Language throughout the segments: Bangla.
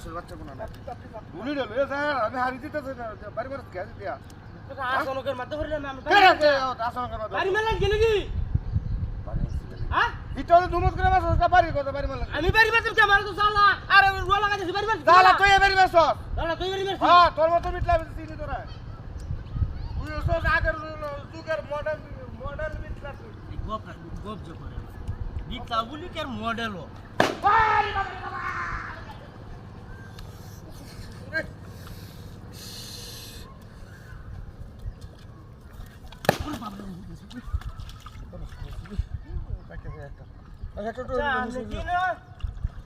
মানুষের বাচ্চা কোনো না গুলি রে লয়ে যা আমি হারি দিতেছ না বাড়ি মারছ কে দিয়া আসনকের মধ্যে হইলাম আমি কে আসনকের মধ্যে বাড়ি মারলাম কি নাকি হ্যাঁ ভিতরে দুমত করে মারছ বাড়ি কত বাড়ি মারলাম আমি বাড়ি মারতাম কে মারতো শালা আরে রুয়া লাগাইছিস বাড়ি মারছিস শালা তুই বাড়ি মারছ শালা তুই বাড়ি মারছিস হ্যাঁ তোর মত মিটলা চিনি তোরা তুই ওসব আগের যুগের মডেল মিটলা তুই গোপ যে করে বিকলা বলি কি আর মডেল ও বাড়ি বাবা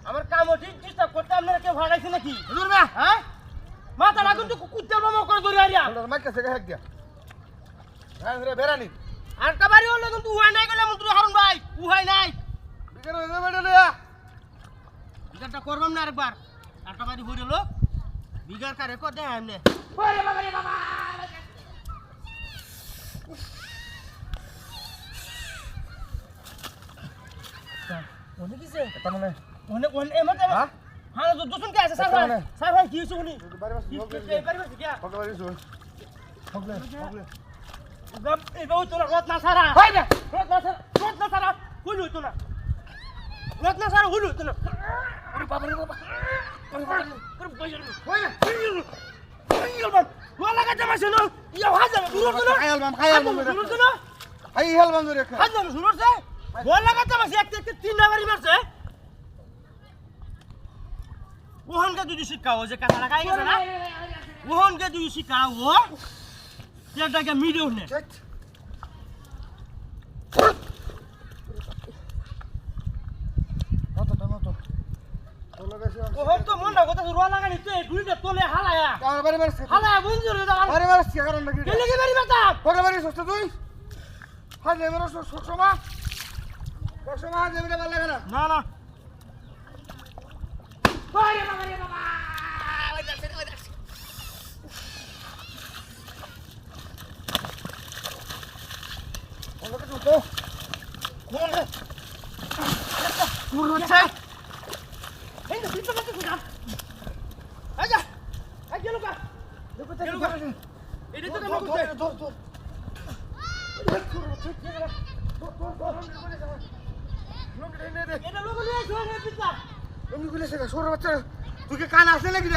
আমার কাম ঠিক ডিস্টার্ব করতে আপনারা কেউ ভাড়াইছে নাকি হ্যাঁ মাথা লাগুন তো কুত্তার মামা করে ধরে আরিয়া মাইক কাছে হ্যাক দিয়া হ্যাঁ রে বেরানি আর কাবারি হলো কিন্তু উহাই নাই গেলে মন্ত্রী হারুন ভাই উহাই নাই বিকেল হয়ে যাবে না বিগারটা করবাম না আরেকবার আর কাবারি হইল লোক বিগার কারে কর দে এমনে ওরে বাবা রে বাবা ওনে কিছে তার মানে ওনে এমতে হ্যাঁ হ্যাঁ দুসুন কে আছে স্যার ভাই কি হইছে উনি বাড়ি বাস বাড়ি বাড়ি কি হগলে বাড়ি শুন হগলে গপ এবাও তোরা রত না সারা হাই না রত না সারা হইল হইতো না রত না সারা হইল হইতো না ওরে বাবা রে বাবা ওরে বাবা করে বইল ওই বইল বাবা ওয়া লাগা জামা শুনো ইয়া হাজার দূর তো না খায়াল বাম দূর তো না হাই হেল বাম রে হাজার শুনোর সে ওয়া লাগা জামা সে একটা তিন নাম্বারই মারছে ওহনকে যদি শিখাও যে কাটা লাগাই গেছে না ওহনকে যদি শিখাও ও যেটাকে মিডিও নে ওহন তো মনটা কথা রুয়া লাগানি তো দুইটা তোলে হালায়া বাড়ি মারছে হালায়া বুঝছো রে দাও বাড়ি মারছে কারণ নাকি কেলে কি বাড়ি বাতা হগলে বাড়ি সস্তা তুই হাই লে মেরো সসমা সসমা জমিটা ভালো লাগে না না না ওরে বাবা রে বাবা ওই দেখছ ওকে তো কোন রে হচ্ছে এই তো পিছনে তো না আজা আই গেল কা দেখো এটা তো না করতে ধর এটা লোক নিয়ে শুয়ে পিছা এমনি গুলো সর বাচ্চা তুই কি কান আছে নাকি